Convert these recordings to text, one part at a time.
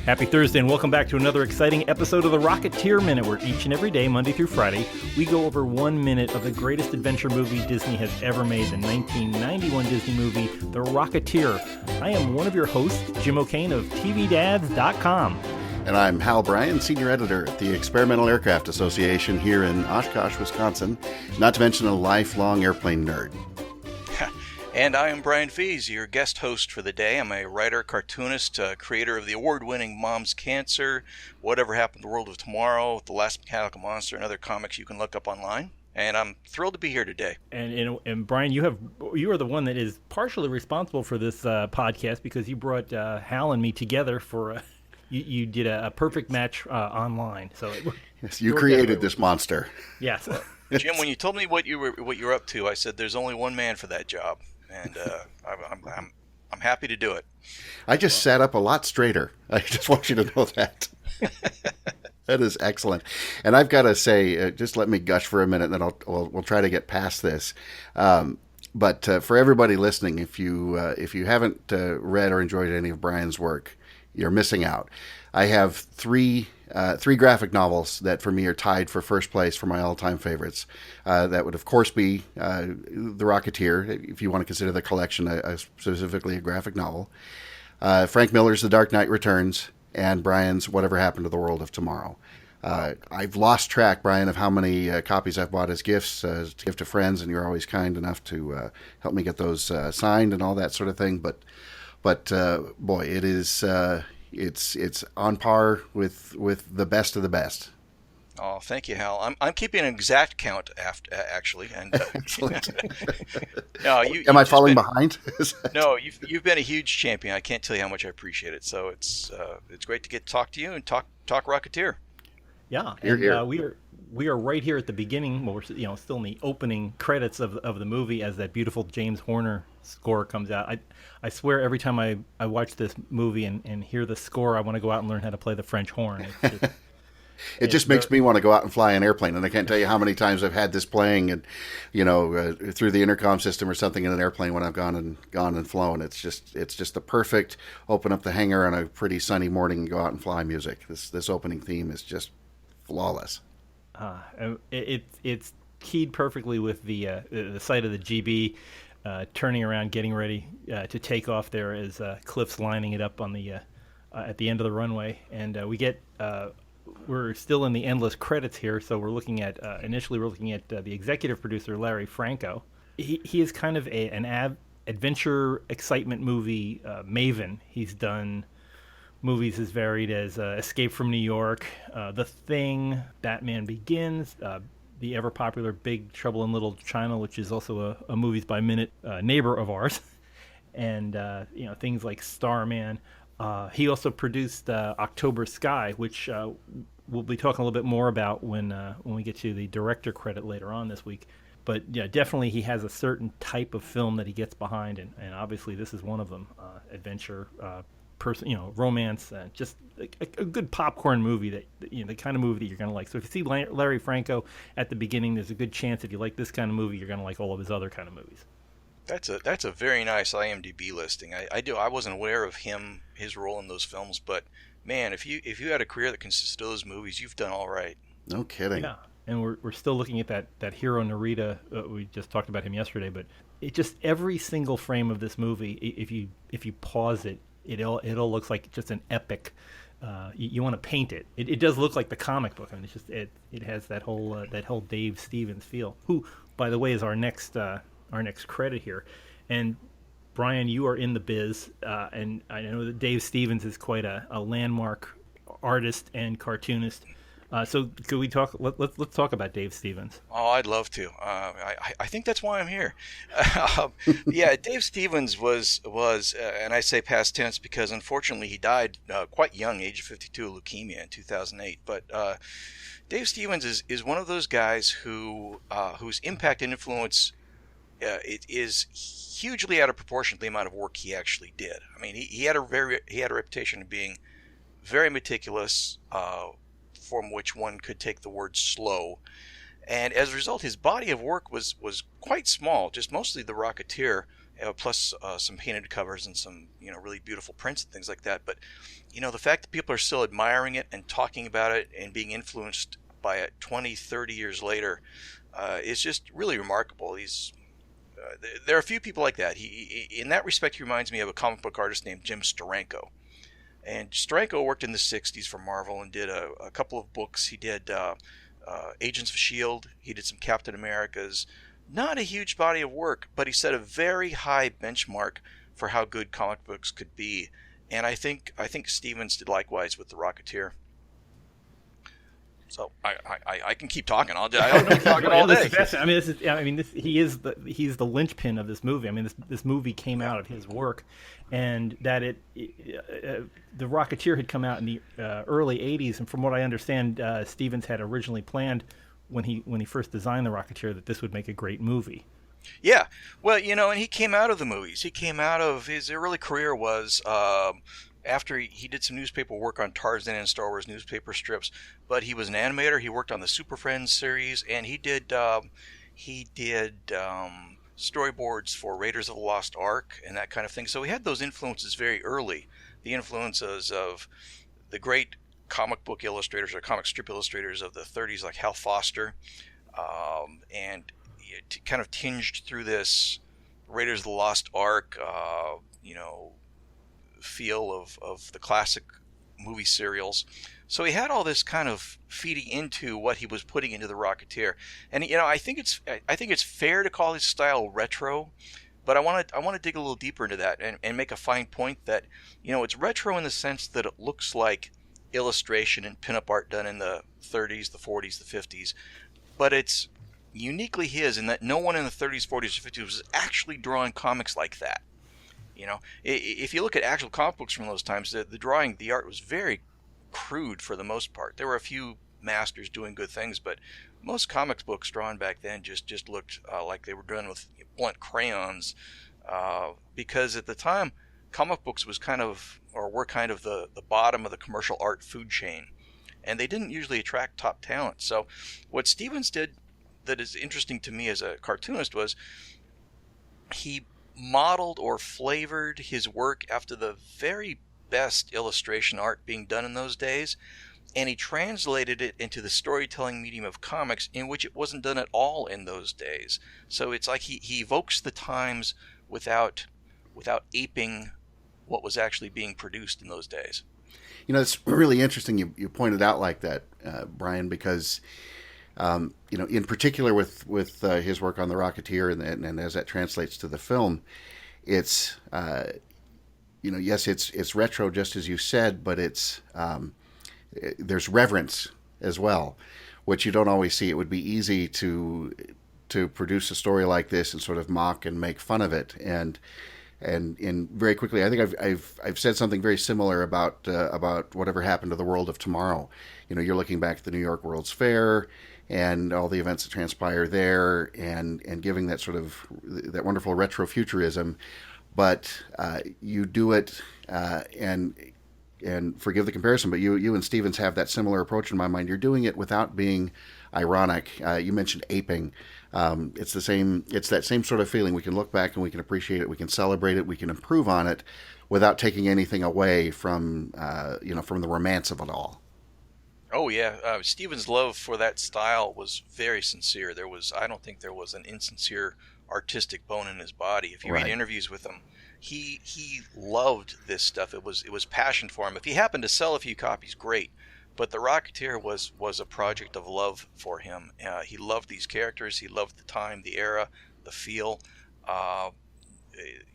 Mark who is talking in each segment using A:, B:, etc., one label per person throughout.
A: Happy Thursday and welcome back to another exciting episode of the Rocketeer Minute, where each and every day, Monday through Friday, we go over 1 minute of the greatest adventure movie Disney has ever made, the 1991 Disney movie, The Rocketeer. I am one of your hosts, Jim O'Kane of TVDads.com.
B: And I'm Hal Bryan, Senior Editor at the Experimental Aircraft Association here in Oshkosh, Wisconsin, not to mention a lifelong airplane nerd.
C: And I am Brian Fies, your guest host for the day. I'm a writer, cartoonist, creator of the award-winning Mom's Cancer, Whatever Happened to the World of Tomorrow, The Last Mechanical Monster, and other comics you can look up online. And I'm thrilled to be here today.
A: And Brian, you are the one that is partially responsible for this podcast, because you brought Hal and me together for you did a perfect match online. So
B: yes, you created this monster.
A: Yes.
C: Jim, when you told me what you were up to, I said there's only one man for that job. And I'm happy to do it.
B: I just sat up a lot straighter. I just want you to know that. That is excellent. And I've got to say, just let me gush for a minute, and then we'll try to get past this. But for everybody listening, if you haven't read or enjoyed any of Brian's work, you're missing out. I have three graphic novels that for me are tied for first place for my all-time favorites. That would, of course, be The Rocketeer, if you want to consider the collection specifically a graphic novel. Frank Miller's The Dark Knight Returns, and Brian's Whatever Happened to the World of Tomorrow. I've lost track, Brian, of how many copies I've bought as gifts to give to friends, and you're always kind enough to help me get those signed and all that sort of thing. But boy, it is... It's on par with the best of the best.
C: Oh, thank you, Hal. I'm keeping an exact count actually. And
B: excellent.
C: No,
B: am I falling behind?
C: No, you've been a huge champion. I can't tell you how much I appreciate it. So it's great to get to talk to you and talk Rocketeer.
A: Yeah, and we are right here at the beginning. Well, we're still in the opening credits of the movie as that beautiful James Horner score comes out. I swear every time I watch this movie and hear the score, I want to go out and learn how to play the French horn.
B: It just makes me want to go out and fly an airplane, and I can't tell you how many times I've had this playing, and through the intercom system or something in an airplane when I've gone and flown. It's just the perfect open up the hangar on a pretty sunny morning and go out and fly music. This opening theme is just flawless.
A: It's keyed perfectly with the sight of the GB turning around, getting ready to take off there as Cliff's lining it up on the at the end of the runway, and we're still in the endless credits here. So we're looking at initially the executive producer Larry Franco. He is kind of an adventure excitement movie maven. He's done movies as varied as Escape from New York, The Thing, Batman Begins, the ever-popular Big Trouble in Little China, which is also a movies by minute neighbor of ours, and things like Starman. He also produced October Sky, which we'll be talking a little bit more about when we get to the director credit later on this week. But yeah, definitely he has a certain type of film that he gets behind, and obviously this is one of them: adventure. Romance, just a good popcorn movie that the kind of movie that you're going to like. So if you see Larry Franco at the beginning, there's a good chance if you like this kind of movie, you're going to like all of his other kind of movies.
C: That's a very nice IMDb listing. I wasn't aware of his role in those films, but man, if you had a career that consisted of those movies, you've done all right.
B: No kidding.
A: Yeah, and we're still looking at that hero Narita. We just talked about him yesterday, but it just every single frame of this movie, if you pause it. It all looks like just an epic. You want to paint it. It does look like the comic book. I mean, it has that whole Dave Stevens feel. Who, by the way, is our next credit here. And Brian, you are in the biz, and I know that Dave Stevens is quite a landmark artist and cartoonist. So could we talk? Let's talk about Dave Stevens.
C: Oh, I'd love to. I think that's why I'm here. Yeah, Dave Stevens was, and I say past tense because unfortunately he died quite young, age of 52, of leukemia in 2008. But Dave Stevens is one of those guys whose impact and influence it is hugely out of proportion to the amount of work he actually did. I mean, he had a reputation of being very meticulous. From which one could take the word slow. And as a result, his body of work was quite small, just mostly The Rocketeer plus some painted covers and some really beautiful prints and things like that. But the fact that people are still admiring it and talking about it and being influenced by it 20, 30 years later is just really remarkable. There are a few people like that. In that respect, he reminds me of a comic book artist named Jim Steranko. And Steranko worked in the 60s for Marvel and did a couple of books. He did Agents of S.H.I.E.L.D. He did some Captain Americas. Not a huge body of work, but he set a very high benchmark for how good comic books could be. And I think Stevens did likewise with The Rocketeer. So I can keep talking. I'll keep talking all day.
A: He's the linchpin of this movie. I mean, this movie came out of his work, and that The Rocketeer had come out in the early '80s, and from what I understand, Stevens had originally planned when he first designed The Rocketeer that this would make a great movie.
C: Yeah, well, and he came out of the movies. He came out of his early career was. After he did some newspaper work on Tarzan and Star Wars newspaper strips, but he was an animator. He worked on the Super Friends series, and he did storyboards for Raiders of the Lost Ark and that kind of thing. So he had those influences very early, the influences of the great comic book illustrators or comic strip illustrators of the 30s, like Hal Foster, and it kind of tinged through this Raiders of the Lost Ark, feel of the classic movie serials. So he had all this kind of feeding into what he was putting into The Rocketeer. And I think it's fair to call his style retro, but I want to dig a little deeper into that and make a fine point that it's retro in the sense that it looks like illustration and pinup art done in the 30s, the 40s, the 50s, but it's uniquely his in that no one in the 30s, 40s, or 50s was actually drawing comics like that. If you look at actual comic books from those times, the art was very crude for the most part. There were a few masters doing good things, but most comics books drawn back then just looked like they were done with blunt crayons, because at the time, comic books were kind of the bottom of the commercial art food chain, and they didn't usually attract top talent. So what Stevens did that is interesting to me as a cartoonist was he modeled or flavored his work after the very best illustration art being done in those days, and he translated it into the storytelling medium of comics, in which it wasn't done at all in those days. So it's like he evokes the times without aping what was actually being produced in those days.
B: It's really interesting you pointed out like that, Brian, because in particular with his work on The Rocketeer and as that translates to the film, it's yes, it's retro just as you said, but it's there's reverence as well, which you don't always see. It would be easy to produce a story like this and sort of mock and make fun of it, and very quickly, I think I've said something very similar about whatever happened to the World of Tomorrow. You're looking back at the New York World's Fair and all the events that transpire there, and giving that sort of that wonderful retrofuturism, but you do it and forgive the comparison, but you and Stevens have that similar approach in my mind. You're doing it without being ironic. You mentioned aping. It's that same sort of feeling. We can look back and we can appreciate it. We can celebrate it. We can improve on it without taking anything away from from the romance of it all.
C: Oh yeah, Stevens' love for that style was very sincere. I don't think there was an insincere artistic bone in his body. If you read interviews with him, he loved this stuff. It was passion for him. If he happened to sell a few copies, great. But The Rocketeer was a project of love for him. He loved these characters. He loved the time, the era, the feel.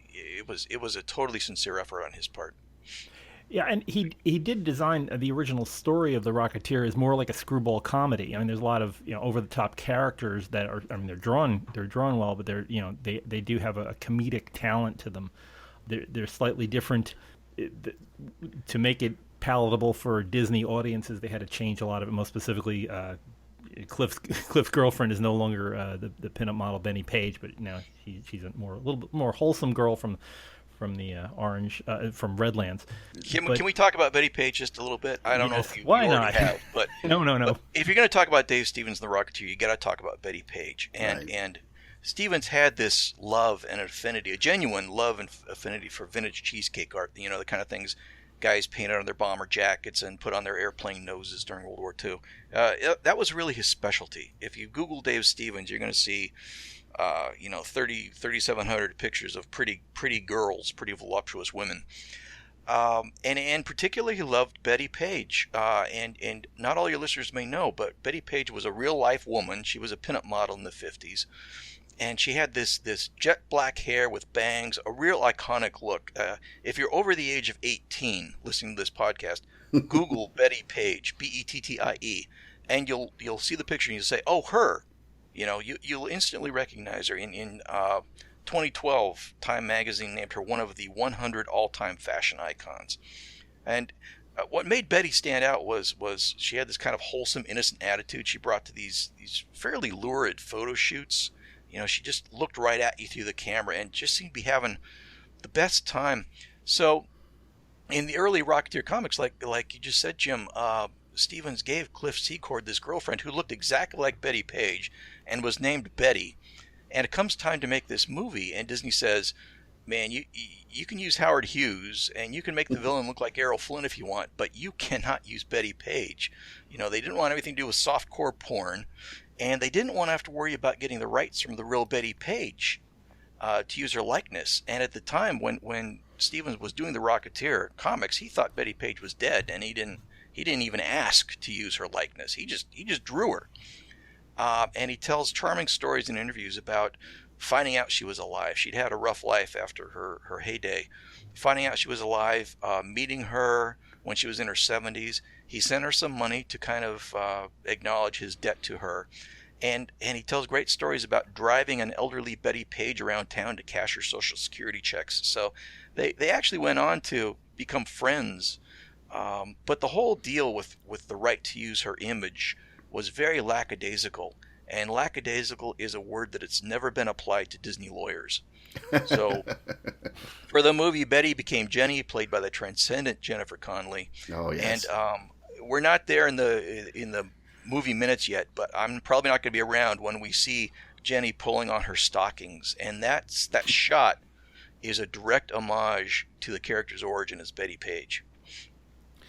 C: It was a totally sincere effort on his part.
A: Yeah, and he did design the original story of The Rocketeer as more like a screwball comedy. I mean, there's a lot of over the top characters that are. I mean, they're drawn well, but they do have a comedic talent to them. They're slightly different. To make it palatable for Disney audiences, they had to change a lot of it. Most specifically, Cliff's girlfriend is no longer the pinup model Benny Page, but now she's a little bit more wholesome girl from the from Redlands.
C: Can we talk about Betty Page just a little bit? I don't know if you
A: why
C: already
A: not?
C: have, but
A: no.
C: If you're going to talk about Dave Stevens and The Rocketeer, you got to talk about Betty Page, and Stevens had this love and affinity, a genuine love and affinity for vintage cheesecake art. You know, the kind of things guys painted on their bomber jackets and put on their airplane noses during World War II. That was really his specialty. If you Google Dave Stevens, you're going to see, 3,700 pictures of pretty girls, pretty voluptuous women. And particularly he loved Betty Page. And not all your listeners may know, but Betty Page was a real life woman. She was a pinup model in the 50s. And she had this jet black hair with bangs, a real iconic look. If you're over the age of 18 listening to this podcast, Google Betty Page, Bettie, and you'll see the picture and you'll say, "Oh, her." You know, you'll instantly recognize her. In 2012, Time magazine named her one of the 100 all-time fashion icons. And what made Betty stand out was she had this kind of wholesome, innocent attitude she brought to these fairly lurid photo shoots. You know, she just looked right at you through the camera and just seemed to be having the best time. So, in the early Rocketeer comics, like you just said, Jim, Stevens gave Cliff Secord this girlfriend who looked exactly like Betty Page and was named Betty. And it comes time to make this movie, and Disney says, "Man, you can use Howard Hughes, and you can make the villain look like Errol Flynn if you want, but you cannot use Betty Page." You know, they didn't want anything to do with softcore porn. And they didn't want to have to worry about getting the rights from the real Betty Page to use her likeness. And at the time, when Stevens was doing the Rocketeer comics, he thought Betty Page was dead, and he didn't even ask to use her likeness. He just drew her. And he tells charming stories in interviews about finding out she was alive. She'd had a rough life after her heyday. Finding out she was alive, meeting her when she was in her 70s. He sent her some money to kind of acknowledge his debt to her. And he tells great stories about driving an elderly Betty Page around town to cash her Social Security checks. So they actually went on to become friends. But the whole deal with the right to use her image was very lackadaisical. And lackadaisical is a word that it's never been applied to Disney lawyers. So for the movie, Betty became Jenny, played by the transcendent Jennifer Connelly.
B: Oh, yes.
C: And we're not there in the movie minutes yet, but I'm probably not going to be around when we see Jenny pulling on her stockings. And that shot is a direct homage to the character's origin as Betty Page.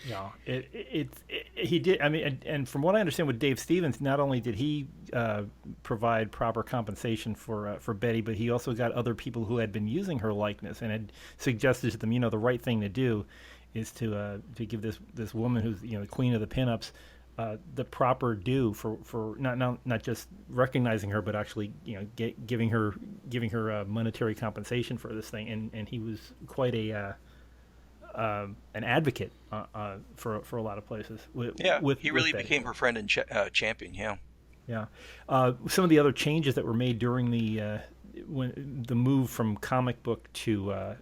A: Yeah, he did. I mean, and from what I understand with Dave Stevens, not only did he provide proper compensation for Betty, but he also got other people who had been using her likeness and had suggested to them, you know, the right thing to do is to give this woman who's, you know, the queen of the pinups the proper due for not just recognizing her, but actually, you know, giving her monetary compensation for this thing. And he was quite an advocate for a lot of places.
C: He really became her friend and champion. Yeah.
A: Yeah. Some of the other changes that were made during the move from comic book to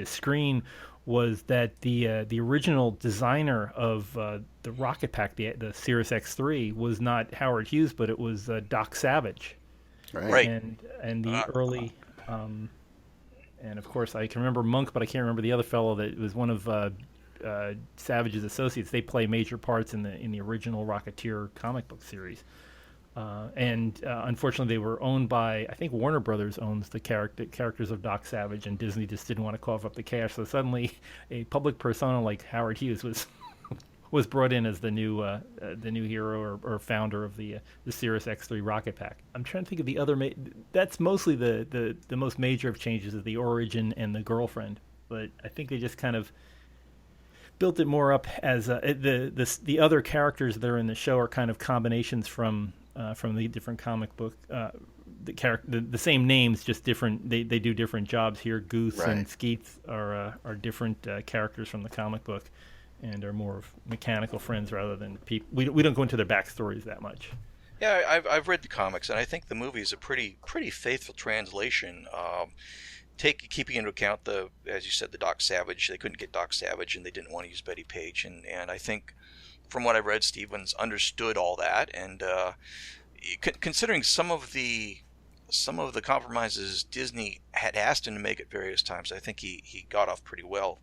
A: screen was that the original designer of the rocket pack, the Sirius X3, was not Howard Hughes, but it was Doc Savage.
C: Right.
A: And the early. And of course, I can remember Monk, but I can't remember the other fellow that was one of Savage's associates. They play major parts in the original Rocketeer comic book series. Unfortunately, they were owned by, I think Warner Brothers owns the characters of Doc Savage, and Disney just didn't want to cough up the cash. So suddenly, a public persona like Howard Hughes was brought in as the new hero or founder of the Sirius X3 rocket pack. I'm trying to think of the other. That's mostly the most major of changes is the origin and the girlfriend. But I think they just kind of built it more up as the other characters that are in the show are kind of combinations from the different comic book. The same names, just different. They do different jobs here. Goose and Skeets are different characters from the comic book, and are more of mechanical friends rather than people. We don't go into their backstories that much.
C: Yeah, I've read the comics, and I think the movie is a pretty faithful translation. Keeping into account as you said, the Doc Savage. They couldn't get Doc Savage, and they didn't want to use Betty Page, and I think from what I've read, Stevens understood all that, and considering some of the compromises Disney had asked him to make at various times, I think he got off pretty well.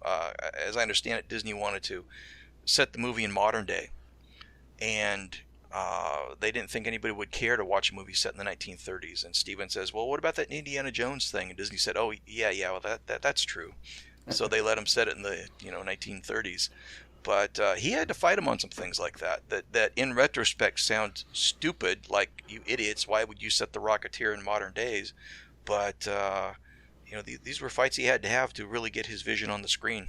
C: As I understand it, Disney wanted to set the movie in modern day, and they didn't think anybody would care to watch a movie set in the 1930s. And Steven says, "Well, what about that Indiana Jones thing?" And Disney said, "Oh, yeah, well, that's true." So they let him set it in the 1930s. But he had to fight him on some things like that. That in retrospect sound stupid, like, you idiots, why would you set the Rocketeer in modern days? But these were fights he had to have to really get his vision on the screen.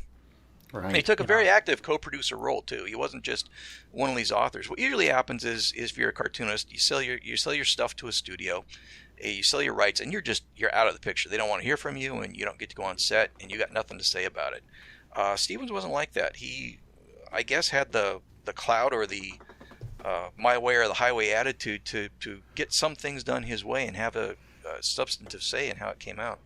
B: Right.
C: And he took a very active co-producer role too. He wasn't just one of these authors. What usually happens is if you're a cartoonist, you sell your stuff to a studio, you sell your rights, and you're out of the picture. They don't want to hear from you, and you don't get to go on set, and you got nothing to say about it. Stevens wasn't like that. He, I guess, had the clout or the my way or the highway attitude to get some things done his way and have a substantive say in how it came out.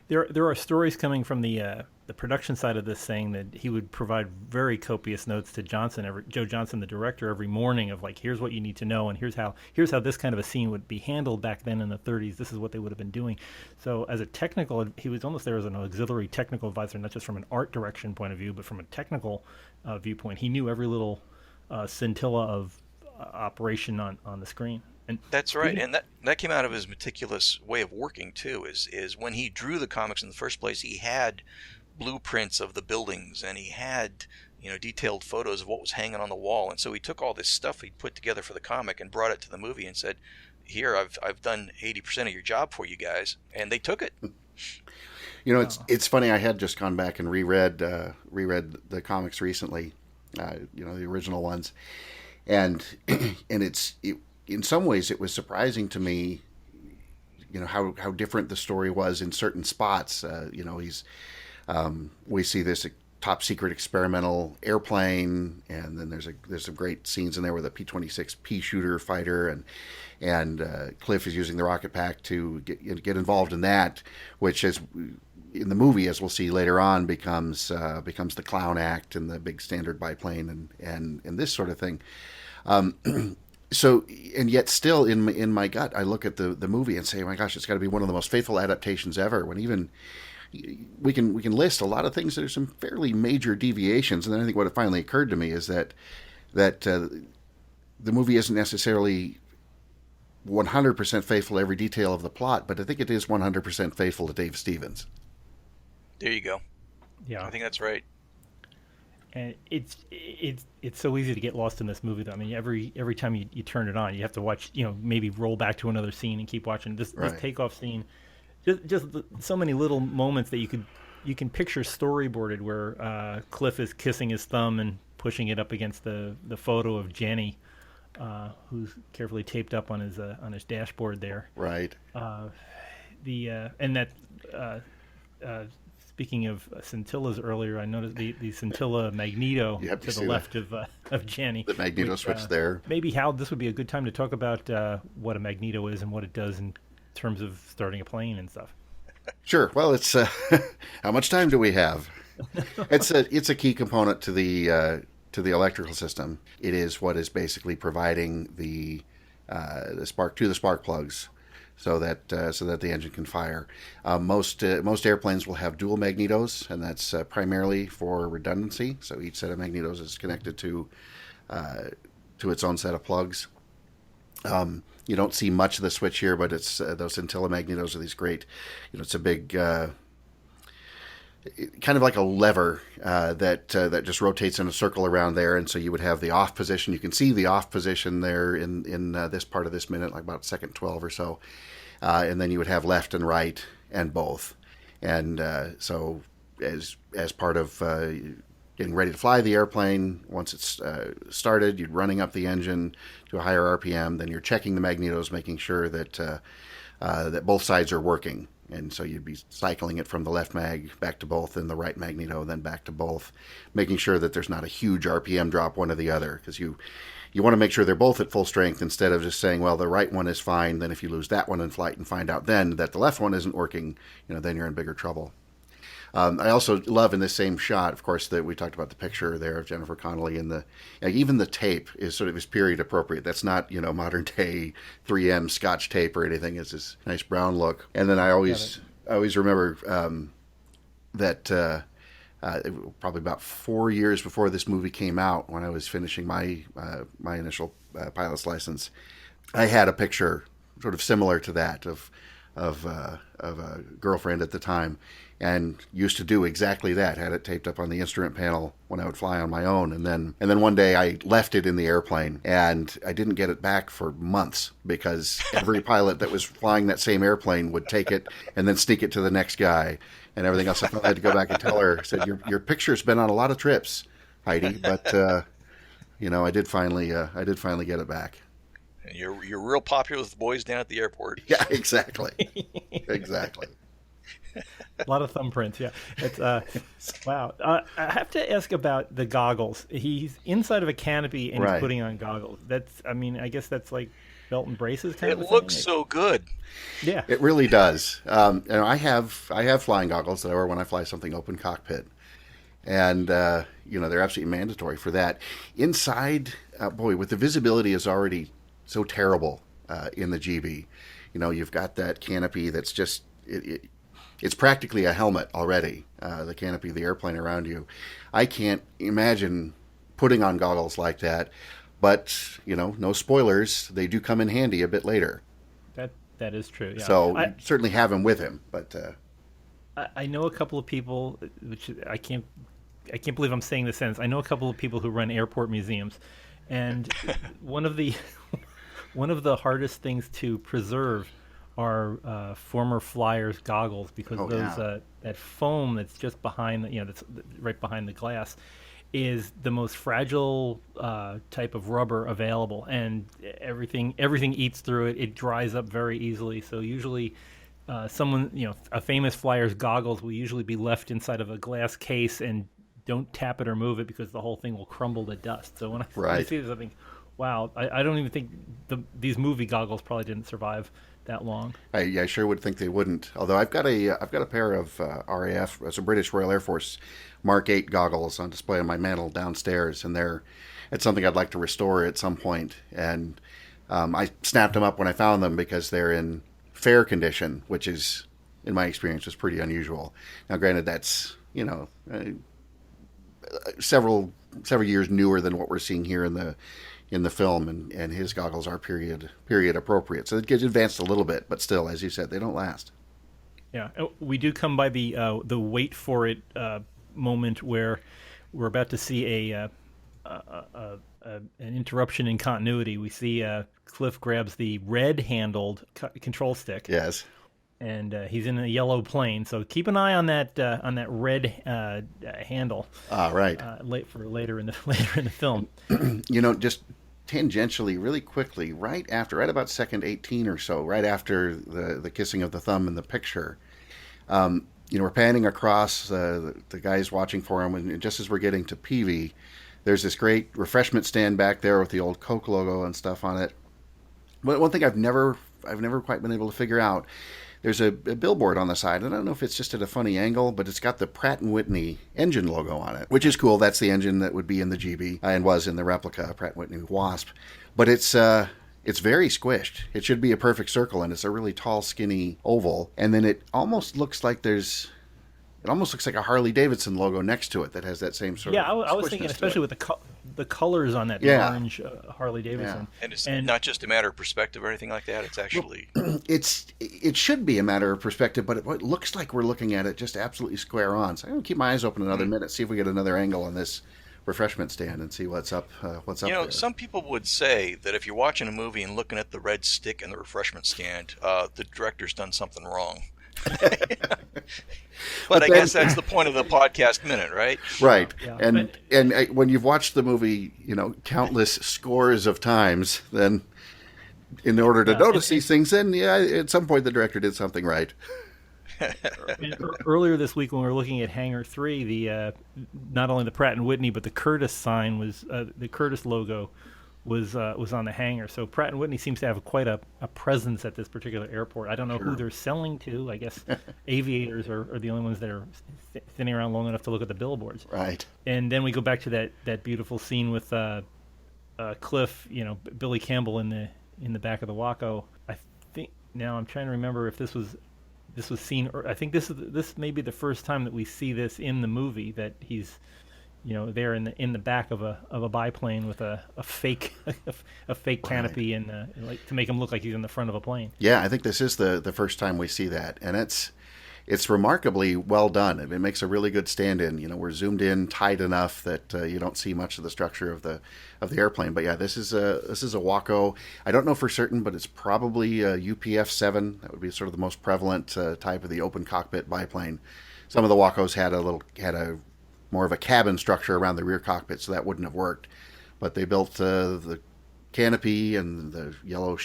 A: There are stories coming from the production side of this saying that he would provide very copious notes to Joe Johnson, the director, every morning of, like, here's what you need to know, and here's how this kind of a scene would be handled back then in the 30s. This is what they would have been doing. So as a technical, he was almost there as an auxiliary technical advisor, not just from an art direction point of view, but from a technical viewpoint. He knew every little scintilla of operation on the screen. And
C: that's right, and that came out of his meticulous way of working too. Is when he drew the comics in the first place, he had blueprints of the buildings, and he had detailed photos of what was hanging on the wall. And so he took all this stuff he put together for the comic and brought it to the movie and said, "Here, I've done 80% of your job for you guys," and they took it.
B: It's funny. I had just gone back and reread the comics recently, the original ones, and in some ways, it was surprising to me, how different the story was in certain spots. We see this top secret experimental airplane, and then there's some great scenes in there with a P-26 pea shooter fighter, and Cliff is using the rocket pack to get involved in that, which is in the movie, as we'll see later on, becomes the clown act and the big standard biplane and this sort of thing. So, and yet still in my gut, I look at the movie and say, oh my gosh, it's got to be one of the most faithful adaptations ever. When even we can list a lot of things that are some fairly major deviations. And then I think what finally occurred to me is that the movie isn't necessarily 100% faithful to every detail of the plot, but I think it is 100% faithful to Dave Stevens.
C: There you go.
A: Yeah,
C: I think that's right.
A: And it's so easy to get lost in this movie, though. I mean, every time you turn it on, you have to watch, maybe roll back to another scene and keep watching this takeoff scene. Just so many little moments that you can picture storyboarded, where Cliff is kissing his thumb and pushing it up against the photo of Jenny, who's carefully taped up on his dashboard there.
B: Right.
A: Speaking of scintillas earlier, I noticed the scintilla Magneto to the left of Jenny.
B: The Magneto switch there.
A: Maybe, Hal, this would be a good time to talk about what a Magneto is and what it does in terms of starting a plane and stuff.
B: Sure. Well, it's how much time do we have? It's a key component to the electrical system. It is what is basically providing the spark to the spark plugs, so that the engine can fire. Most airplanes will have dual magnetos, and that's primarily for redundancy. So each set of magnetos is connected to its own set of plugs. You don't see much of the switch here, but it's those scintilla magnetos are these great. It's a big kind of like a lever that just rotates in a circle around there, and so you would have the off position. You can see the off position there in this part of this minute, like about second 12 or so, and then you would have left and right and both. And so as part of getting ready to fly the airplane, once it's started, you're running up the engine to a higher RPM. Then you're checking the magnetos, making sure that both sides are working. And so you'd be cycling it from the left mag back to both, and the right magneto, then back to both, making sure that there's not a huge RPM drop one or the other, because you want to make sure they're both at full strength, instead of just saying, well, the right one is fine, then if you lose that one in flight and find out then that the left one isn't working, then you're in bigger trouble. I also love in this same shot, of course, that we talked about the picture there of Jennifer Connelly, and even the tape is period appropriate. That's not modern day 3M Scotch tape or anything. It's this nice brown look. And then I always remember that probably about 4 years before this movie came out, when I was finishing my initial pilot's license. I had a picture sort of similar to that of a girlfriend at the time, and used to do exactly that. Had it taped up on the instrument panel when I would fly on my own, and then one day I left it in the airplane, and I didn't get it back for months, because every pilot that was flying that same airplane would take it and then sneak it to the next guy and everything else. I finally had to go back and tell her, I said, your picture's been on a lot of trips, Heidi, but I did finally get it back.
C: And you're real popular with the boys down at the airport.
B: Yeah, exactly. Exactly.
A: A lot of thumbprints, yeah. It's wow. I have to ask about the goggles. He's inside of a canopy and
B: Right.
A: he's putting on goggles. I guess that's like belt and braces kind of a
C: It
A: thing.
C: looks so good.
A: Yeah.
B: It really does. And I have flying goggles that I wear when I fly something open cockpit, and they're absolutely mandatory for that. Inside, boy, with the visibility is already so terrible in the GB. You've got that canopy that's just it's practically a helmet already. The canopy of the airplane around you. I can't imagine putting on goggles like that. But no spoilers. They do come in handy a bit later.
A: That is true. Yeah.
B: So you certainly have him with him, but
A: I know a couple of people, which I can't believe I'm saying this sentence. I know a couple of people who run airport museums, and one of the hardest things to preserve are former flyers' goggles, because that foam that's just behind that's right behind the glass is the most fragile type of rubber available, and everything eats through it. It dries up very easily. So usually, a famous flyer's goggles will usually be left inside of a glass case, and don't tap it or move it, because the whole thing will crumble to dust. So when I see this, I think, wow, I don't even think these movie goggles probably didn't survive that long.
B: I sure would think they wouldn't. Although I've got a pair of RAF, so British Royal Air Force Mark 8 goggles on display on my mantle downstairs, and it's something I'd like to restore at some point. And I snapped them up when I found them, because they're in fair condition, which is, in my experience, was pretty unusual. Now, granted, that's several years newer than what we're seeing here in the film, and his goggles are period appropriate. So it gets advanced a little bit, but still, as you said, they don't last.
A: Yeah, we do come by the wait for it moment where we're about to see an interruption in continuity. We see Cliff grabs the red-handled control stick.
B: Yes.
A: And he's in a yellow plane, so keep an eye on that red handle.
B: Right.
A: For later in the film.
B: Just tangentially, really quickly, right about second 18 or so, right after the kissing of the thumb in the picture, we're panning across. The guy's watching for him, and just as we're getting to Peavy, there's this great refreshment stand back there with the old Coke logo and stuff on it. But one thing I've never quite been able to figure out. There's a billboard on the side. I don't know if it's just at a funny angle, but it's got the Pratt & Whitney engine logo on it, which is cool. That's the engine that would be in the GB and was in the replica Pratt & Whitney Wasp. But it's very squished. It should be a perfect circle, and it's a really tall, skinny oval. And then it almost looks like a Harley Davidson logo next to it that has that same sort of.
A: Yeah, I was thinking, especially with the colors on that orange Harley Davidson.
C: Yeah. And it's not just a matter of perspective or anything like that. It's actually
B: it should be a matter of perspective, but it looks like we're looking at it just absolutely square on. So I'm gonna keep my eyes open another minute, see if we get another angle on this refreshment stand and see what's up. There.
C: Some people would say that if you're watching a movie and looking at the red stick in the refreshment stand, the director's done something wrong. But I guess that's the point of the podcast minute, right?
B: Right.
A: Yeah.
B: And when you've watched the movie, countless scores of times, then in order to notice these things, then at some point the director did something right.
A: Earlier this week, when we were looking at Hangar 3, the not only the Pratt & Whitney but the Curtiss sign was the Curtiss logo was on the hangar. So Pratt & Whitney seems to have quite a presence at this particular airport. I don't know who they're selling to. I guess aviators are the only ones that are sitting around long enough to look at the billboards.
B: Right.
A: And then we go back to that beautiful scene with Cliff, Billy Campbell in the back of the Waco. I think now I'm trying to remember if this this was seen. I think this may be the first time that we see this in the movie, that he's, there in the back of a biplane with a fake a fake canopy and like to make him look like he's in the front of a plane.
B: Yeah, I think this is the first time we see that, and it's remarkably well done. It makes a really good stand-in. We're zoomed in tight enough that you don't see much of the structure of the airplane. But yeah, this is a Waco. I don't know for certain, but it's probably a UPF-7. That would be sort of the most prevalent type of the open cockpit biplane. Some of the Wacos had a more of a cabin structure around the rear cockpit, so that wouldn't have worked. But they built the canopy and the yellow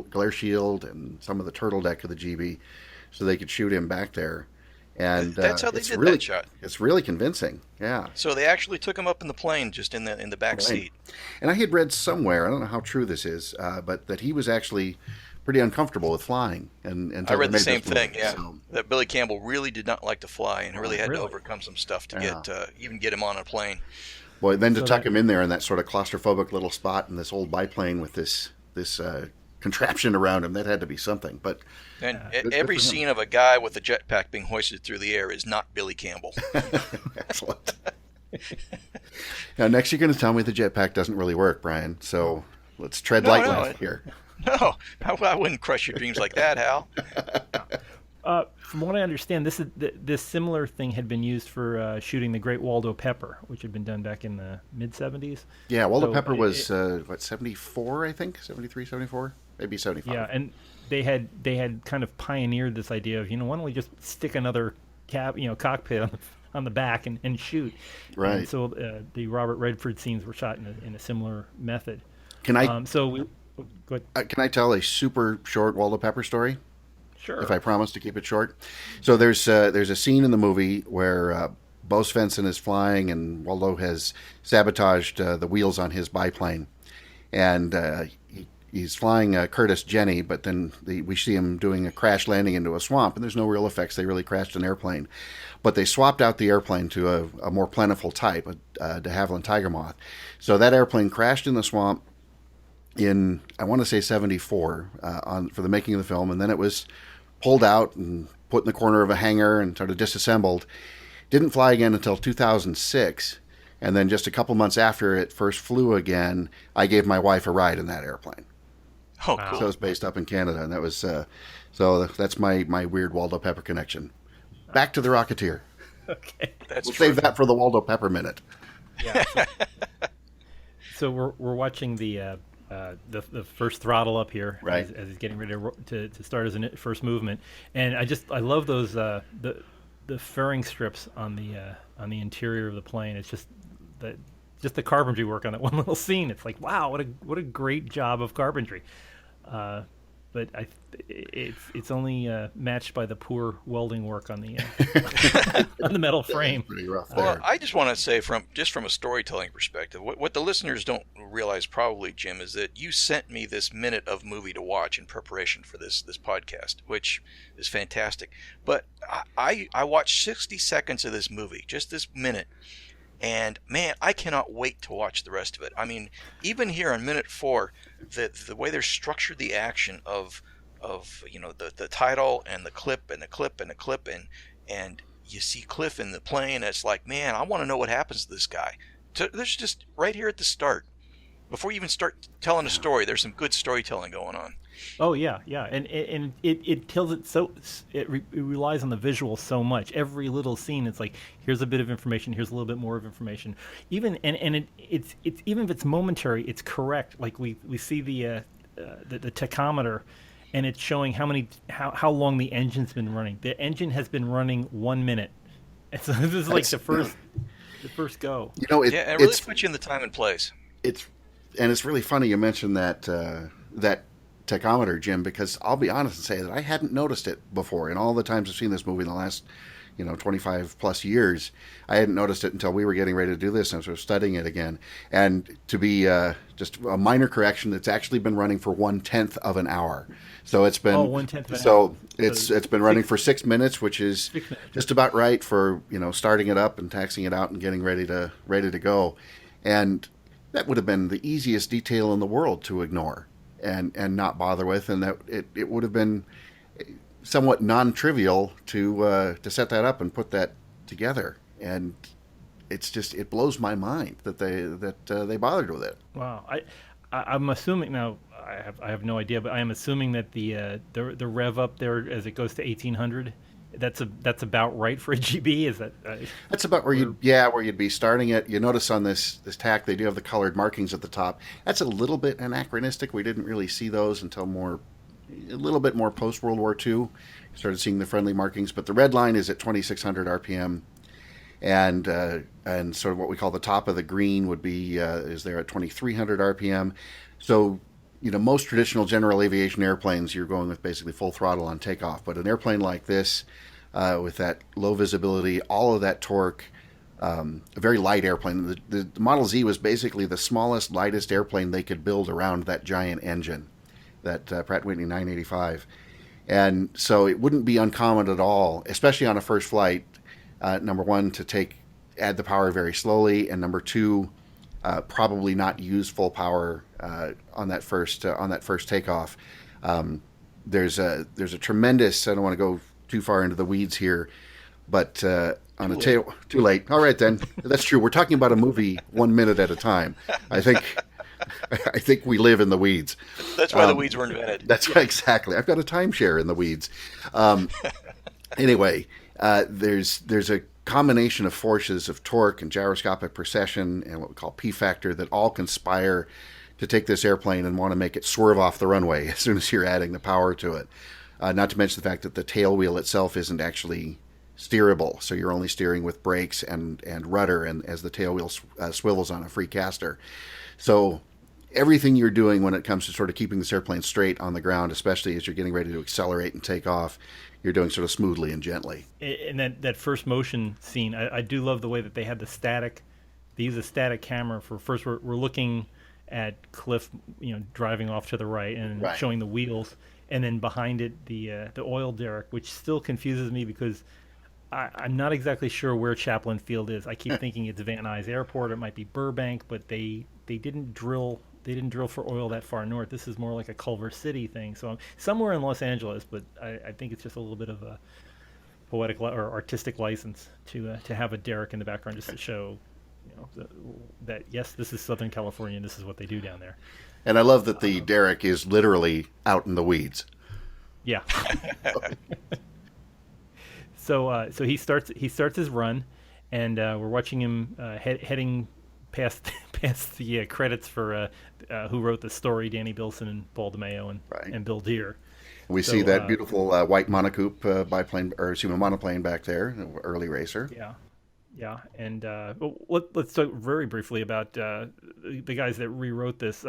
B: glare shield, and some of the turtle deck of the GB, so they could shoot him back there. And
C: that's how they did that shot.
B: It's really convincing. Yeah.
C: So they actually took him up in the plane, just in the back seat.
B: And I had read somewhere, I don't know how true this is, but that he was actually pretty uncomfortable with flying. And
C: I read the same thing. Yeah. So, that Billy Campbell really did not like to fly, and really had to overcome some stuff to get him on a plane.
B: Boy, then to tuck him in there in that sort of claustrophobic little spot in this old biplane with this contraption around him, that had to be something. But
C: every scene of a guy with a jetpack being hoisted through the air is not Billy Campbell.
B: Excellent. Now, next you're going to tell me the jetpack doesn't really work, Brian. So let's tread lightly here.
C: No, I wouldn't crush your dreams like that, Hal.
A: From what I understand, this similar thing had been used for shooting the Great Waldo Pepper, which had been done back in the mid-'70s.
B: Yeah, Waldo Pepper was 74, I think, 73, 74, maybe 75.
A: Yeah, and they had kind of pioneered this idea of, why don't we just stick another cockpit on the back and shoot.
B: Right.
A: And so the Robert Redford scenes were shot in a similar method.
B: Can I?
A: Go ahead.
B: Can I tell a super short Waldo Pepper story?
A: Sure.
B: If I promise to keep it short. So there's a scene in the movie where Bo Svensson is flying and Waldo has sabotaged the wheels on his biplane, and he's flying Curtis Jenny, but then we see him doing a crash landing into a swamp, and there's no real effects. They really crashed an airplane, but they swapped out the airplane to a more plentiful type, a de Havilland Tiger Moth. So that airplane crashed in the swamp in, I want to say 74 for the making of the film, and then it was pulled out and put in the corner of a hangar and sort of disassembled. Didn't fly again until 2006, and then just a couple months after it first flew again, I gave my wife a ride in that airplane.
C: Oh, wow.
B: So it was based up in Canada, and that was so that's my weird Waldo Pepper connection. Back to the Rocketeer.
A: Okay,
B: we'll save that for the Waldo Pepper minute.
A: Yeah. So we're watching the first throttle up here,
B: right,
A: as he's getting ready to start his first movement, and I love those the furring strips on the interior of the plane. It's just the carpentry work on that one little scene. It's like, wow, what a great job of carpentry. But it's only matched by the poor welding work on the on the metal frame.
B: Pretty rough there.
C: Well, I just want to say from a storytelling perspective, what the listeners don't realize probably, Jim, is that you sent me this minute of movie to watch in preparation for this podcast, which is fantastic. But I watched 60 seconds of this movie, just this minute. And man, I cannot wait to watch the rest of it. I mean, even here on minute 4, the way they're structured the action of the title and the clip and the clip and the clip and you see Cliff in the plane. It's like, man, I want to know what happens to this guy. So there's just right here at the start, before you even start telling a story, there's some good storytelling going on.
A: Oh yeah, and it tells it so it relies on the visual so much. Every little scene, it's like, here's a bit of information, here's a little bit more of information. Even it's even if it's momentary, it's correct. Like we see the tachometer, and it's showing how long the engine's been running. The engine has been running 1 minute. And so this is like the first go.
C: And it really puts you in the time and place.
B: It's really funny you mentioned that tachometer, Jim, because I'll be honest and say that I hadn't noticed it before. In all the times I've seen this movie in the last 25 plus years, I hadn't noticed it until we were getting ready to do this, and I was sort of studying it again. And to be just a minor correction, it's actually been running for 1/10 of an hour. So it's been
A: 1/10 of an hour.
B: So it's been running for 6 minutes, which is just about right for starting it up and taxiing it out and getting ready to go. And that would have been the easiest detail in the world to ignore and not bother with, and that it would have been somewhat non-trivial to set that up and put that together, and it blows my mind that they bothered with it.
A: Wow. I'm assuming now. I have no idea, but I am assuming that the rev up there as it goes to 1800. That's about right for a GB. Is that?
B: That's about where you'd be starting it. You notice on this tack they do have the colored markings at the top. That's a little bit anachronistic. We didn't really see those until a little bit more post World War II. Started seeing the friendly markings, but the red line is at 2600 RPM, and sort of what we call the top of the green would be is there at 2300 RPM. So, most traditional general aviation airplanes, you're going with basically full throttle on takeoff. But an airplane like this, with that low visibility, all of that torque, a very light airplane. The Model Z was basically the smallest, lightest airplane they could build around that giant engine, that Pratt & Whitney 985. And so it wouldn't be uncommon at all, especially on a first flight, number one, to add the power very slowly, and number two, probably not use full power on that first takeoff. There's a tremendous. I don't want to go too far into the weeds here, but on a tail, too late. All right, then, that's true. We're talking about a movie 1 minute at a time. I think we live in the weeds.
C: That's why the weeds were invented.
B: That's right, exactly. I've got a timeshare in the weeds. Anyway, there's a combination of forces of torque and gyroscopic precession and what we call P factor that all conspire to take this airplane and want to make it swerve off the runway as soon as you're adding the power to it. Not to mention the fact that the tail wheel itself isn't actually steerable, so you're only steering with brakes and rudder, and as the tail wheel swivels on a free caster. So everything you're doing when it comes to sort of keeping this airplane straight on the ground, especially as you're getting ready to accelerate and take off, you're doing sort of smoothly and gently.
A: And that first motion scene, I do love the way that they had the static. They use a static camera for first. We're looking at Cliff, driving off to the right and showing the wheels, and then behind it the oil derrick, which still confuses me because I'm not exactly sure where Chaplin Field is. I keep thinking it's Van Nuys Airport. It might be Burbank, but they didn't drill. They didn't drill for oil that far north. This is more like a Culver City thing. So I'm somewhere in Los Angeles, but I think it's just a little bit of a poetic or artistic license to have a derrick in the background just to show, that yes, this is Southern California and this is what they do down there.
B: And I love that the derrick is literally out in the weeds.
A: Yeah. So he starts his run, and we're watching him heading past the credits for who wrote the story, Danny Bilson and Paul DeMeo and Bill Deere. We
B: see that beautiful white monocoupe monoplane back there, early racer.
A: Yeah, and let's talk very briefly about the guys that rewrote this.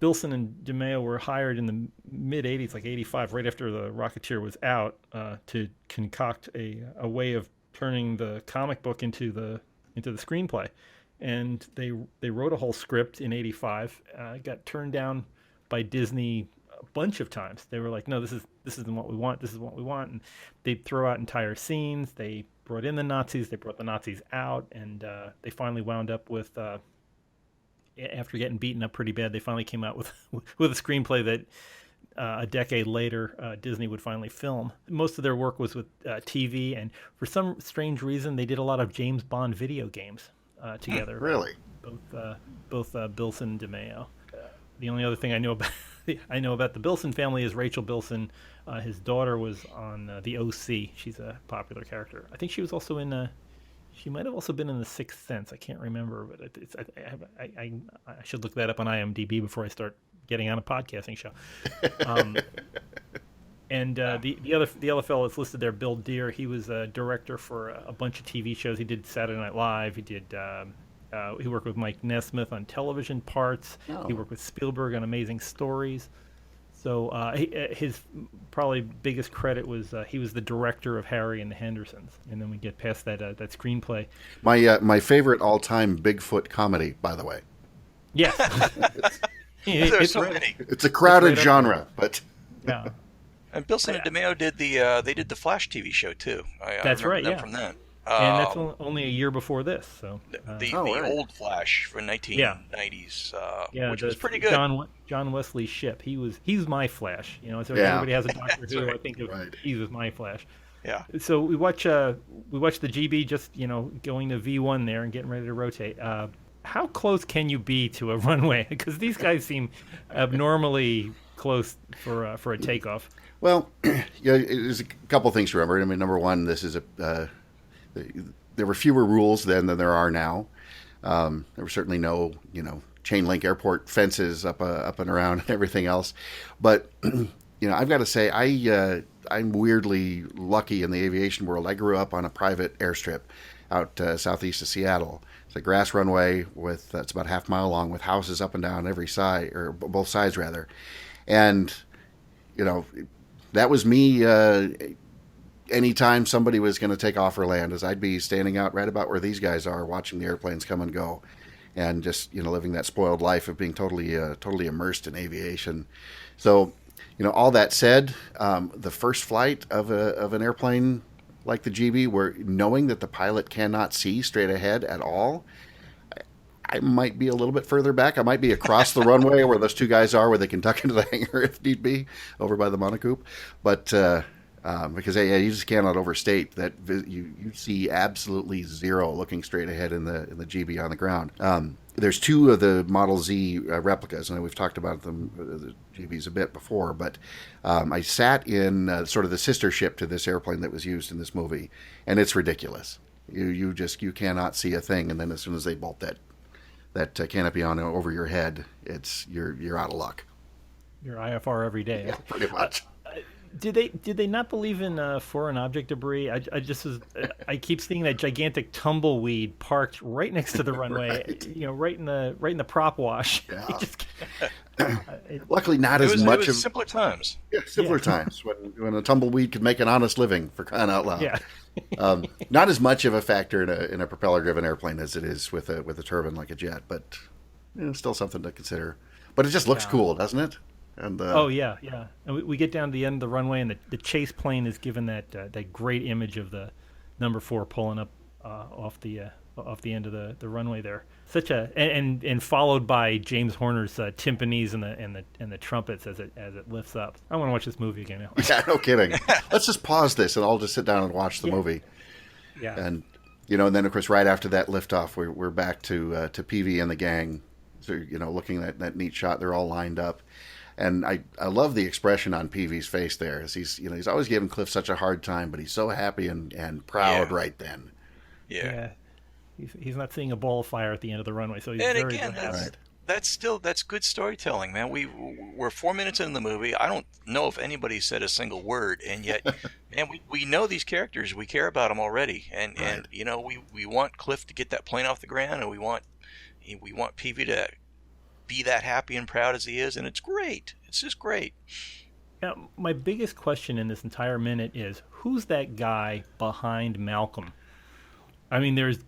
A: Bilson and DeMeo were hired in the mid '80s, like '85, right after the Rocketeer was out, to concoct a way of turning the comic book into the screenplay. And they wrote a whole script in '85. Got turned down by Disney a bunch of times. They were like, "No, this isn't what we want. This is what we want." And they'd throw out entire scenes. They brought in the Nazis. They brought the Nazis out, and they finally wound up with. After getting beaten up pretty bad, they finally came out with a screenplay that a decade later Disney would finally film. Most of their work was with TV, and for some strange reason, they did a lot of James Bond video games together.
B: Really?
A: Both Bilson and DeMeo. The only other thing I know about the Bilson family is Rachel Bilson. His daughter was on the OC. She's a popular character. I think she was also in. She might have also been in The Sixth Sense. I can't remember, but I should look that up on IMDb before I start getting on a podcasting show. The other fellow that's listed there, Bill Deere, he was a director for a bunch of TV shows. He did Saturday Night Live. He did. He worked with Mike Nesmith on television parts.
B: Oh.
A: He worked with Spielberg on Amazing Stories. So his probably biggest credit was he was the director of Harry and the Hendersons. And then we get past that screenplay.
B: My favorite all-time Bigfoot comedy, by the way.
A: Yes.
C: There's so many.
B: It's a crowded genre, but
A: yeah.
C: And Bilson and DeMeo did the Flash TV show too.
A: That's right. Yeah.
C: From that.
A: And that's only a year before this. So
C: The
B: right.
C: old Flash from 1990s,
A: yeah,
C: which was pretty good.
A: John Wesley's Ship. He's my Flash. You know, so
B: Yeah.
A: everybody has a Doctor Who.
C: right.
A: I think of
B: Right.
A: he was my Flash.
C: Yeah.
A: So we watch the GB just going to V1 there and getting ready to rotate. How close can you be to a runway? Because these guys seem abnormally close for a takeoff.
B: Well, there's a couple things to remember. I mean, number one, this is there were fewer rules then than there are now. There were certainly no, chain link airport fences up and around and everything else. But, I've got to say, I'm weirdly lucky in the aviation world. I grew up on a private airstrip out southeast of Seattle. It's a grass runway with it's about half mile long with houses up and down every side, or both sides rather. And, that was me. Anytime somebody was going to take off or land, as I'd be standing out right about where these guys are, watching the airplanes come and go, and just living that spoiled life of being totally immersed in aviation. So, all that said, the first flight of an airplane like the GB, where knowing that the pilot cannot see straight ahead at all, I might be a little bit further back. I might be across the runway where those two guys are, where they can duck into the hangar if need be, over by the monocoop. But because you just cannot overstate that you see absolutely zero looking straight ahead in the GB on the ground. There's two of the Model Z replicas, and we've talked about them, the GBs, a bit before. But I sat in sort of the sister ship to this airplane that was used in this movie, and it's ridiculous. You cannot see a thing, and then as soon as they bolt that canopy on over your head, you're out of luck.
A: Your IFR every day.
B: Yeah, pretty much.
A: Did they not believe in foreign object debris? I keep seeing that gigantic tumbleweed parked right next to the runway, right in the prop wash.
B: Yeah. Luckily, not as much
C: it was
B: of
C: simpler times.
B: Yeah, simpler times when a tumbleweed could make an honest living, for crying out loud.
A: Yeah.
B: Not as much of a factor in a propeller-driven airplane as it is with a turbine like a jet, but still something to consider. But it just looks cool, doesn't it? And
A: yeah. And we get down to the end of the runway, and the chase plane is given that great image of the number 4 pulling up off the end of the runway there. Such and followed by James Horner's timpanis and the trumpets as it lifts up. I want to watch this movie again now.
B: Yeah, no kidding. Let's just pause this and I'll just sit down and watch the movie.
A: Yeah.
B: And and then of course right after that liftoff, we're back to Peavy and the gang. So looking at that neat shot, they're all lined up. And I love the expression on Peavy's face there. As he's always giving Cliff such a hard time, but he's so happy and proud right then.
C: Yeah.
A: He's not seeing a ball of fire at the end of the runway, so he's
C: And
A: very
C: again,
A: glad.
C: that's good storytelling, man. We're 4 minutes in the movie. I don't know if anybody said a single word, and yet, man, we know these characters. We care about them already, and we want Cliff to get that plane off the ground, and we want Peavy to be that happy and proud as he is, and it's great. It's just great.
A: Now, my biggest question in this entire minute is, who's that guy behind Malcolm? I mean, there's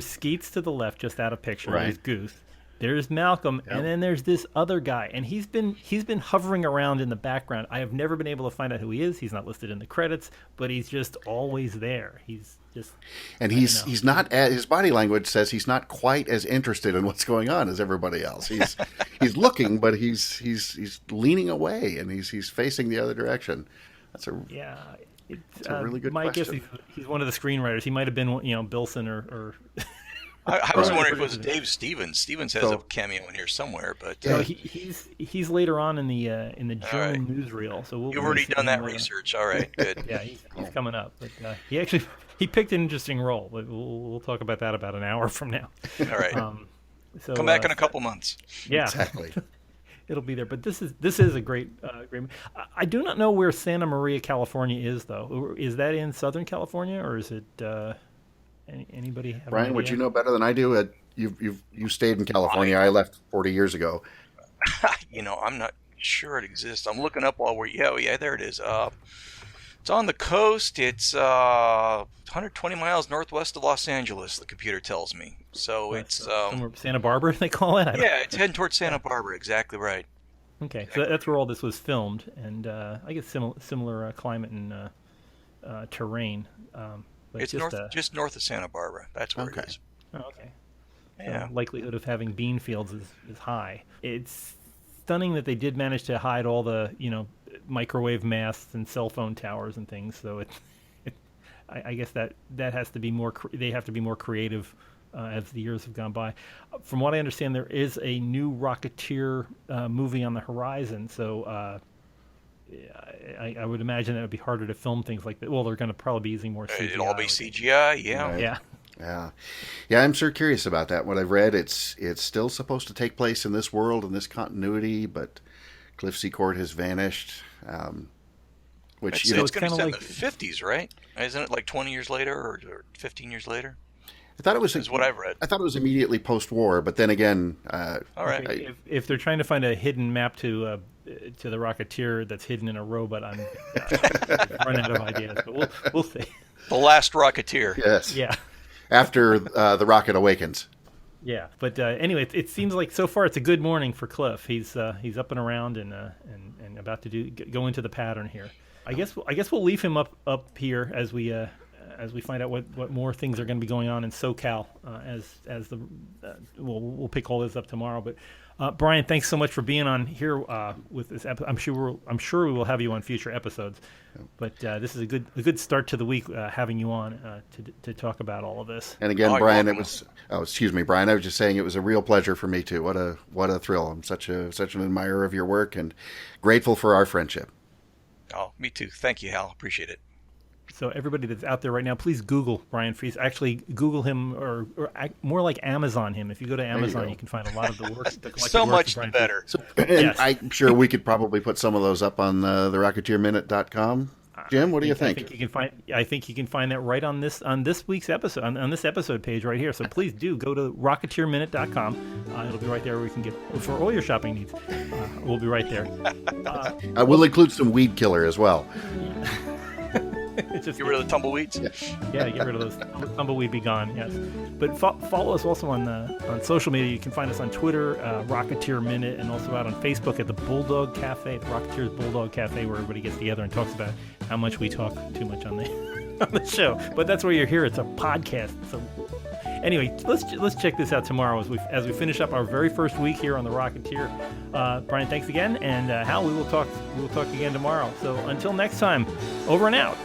A: Skeets to the left, just out of picture.
B: Right.
A: There's Goose. There's Malcolm, and then there's this other guy, and he's been hovering around in the background. I have never been able to find out who he is. He's not listed in the credits, but he's just always there. He's just,
B: and he's not. His body language says he's not quite as interested in what's going on as everybody else. He's looking, but he's leaning away, and he's facing the other direction. That's a It's a really good
A: my
B: question.
A: guess he's one of the screenwriters. He might have been, Bilson or
C: I was wondering if it was Dave Stevens. Stevens has a cameo in here somewhere, but
A: no, he's later on in the German newsreel. So
C: you've already done that research. All right, good.
A: Yeah, he's coming up. But he picked an interesting role. But we'll talk about that about an hour from now.
C: All right.
A: So
C: come back in a couple months.
A: Yeah,
B: exactly.
A: It'll be there. But this is a great. I do not know where Santa Maria, California is, though. Is that in Southern California, or is it? Anybody have
B: Brian, would you know better than I do? You stayed in California. I left 40 years ago.
C: I'm not sure it exists. I'm looking up while we're there it is. It's on the coast. It's 120 miles northwest of Los Angeles. The computer tells me. So it's
A: Santa Barbara. They call it.
C: It's heading towards Santa Barbara. Exactly right.
A: Okay, so that's where all this was filmed, and I guess similar climate and terrain. But
C: It's just north of Santa Barbara. That's where
B: Okay.
C: it is.
A: Oh, okay.
C: Yeah.
A: So likelihood of having bean fields is high. It's stunning that they did manage to hide all the microwave masts and cell phone towers and things. So I guess that has to be more. They have to be more creative as the years have gone by. From what I understand, there is a new Rocketeer movie on the horizon. So I would imagine it would be harder to film things like that. Well, they're going to probably be using more CGI.
C: It'll all be CGI. Yeah.
B: Right.
A: Yeah.
B: Yeah, I'm sure curious about that. What I've read, it's still supposed to take place in this world and this continuity, but Cliff Secord has vanished. Which
C: It's going to be set in
A: like
C: the 50s, right? Isn't it like 20 years later or 15 years later?
B: I thought it was
C: Is what I've read.
B: I thought it was immediatally post-war, but then again,
C: All right.
A: If they're trying to find a hidden map to the Rocketeer that's hidden in a robot, I'm run out of ideas. But we'll see.
C: The Last Rocketeer.
B: yes,
A: Yeah.
B: after the rocket awakens.
A: Yeah, but anyway, it seems like so far it's a good morning for Cliff. He's up and around and about to go into the pattern here. I guess we'll leave him up here as we find out what more things are going to be going on in SoCal as the we'll pick all this up tomorrow. But Brian, thanks so much for being on here with this episode. I'm sure we will have you on future episodes. But this is a good start to the week having you on to talk about all of this.
B: And again, Brian, excuse me, Brian. I was just saying it was a real pleasure for me too. What a thrill! I'm such an admirer of your work and grateful for our friendship.
C: Oh, me too. Thank you, Hal. Appreciate it.
A: So everybody that's out there right now, please Google Brian Fies. Actually, Google him or more like Amazon him. If you go to Amazon, you can find a lot of the work.
C: So much the better.
B: So, and I'm sure we could probably put some of those up on the RocketeerMinute.com. Jim, what do you think?
A: I think you can find that right on this week's episode on this episode page right here. So please do go to RocketeerMinute.com. It'll be right there where you can get for all your shopping needs. We'll be right there.
B: We'll include some weed killer as well.
C: Get rid of the tumbleweeds.
A: Yeah, get rid of those. Tumbleweed be gone. Yes, but follow us also on social media. You can find us on Twitter, Rocketeer Minute, and also out on Facebook at the Bulldog Cafe, the Rocketeer's Bulldog Cafe, where everybody gets together and talks about how much we talk too much on the show. But that's where you're here. It's a podcast. So anyway, let's check this out tomorrow as we finish up our very first week here on the Rocketeer. Brian, thanks again, and Hal, we will talk again tomorrow. So until next time, over and out.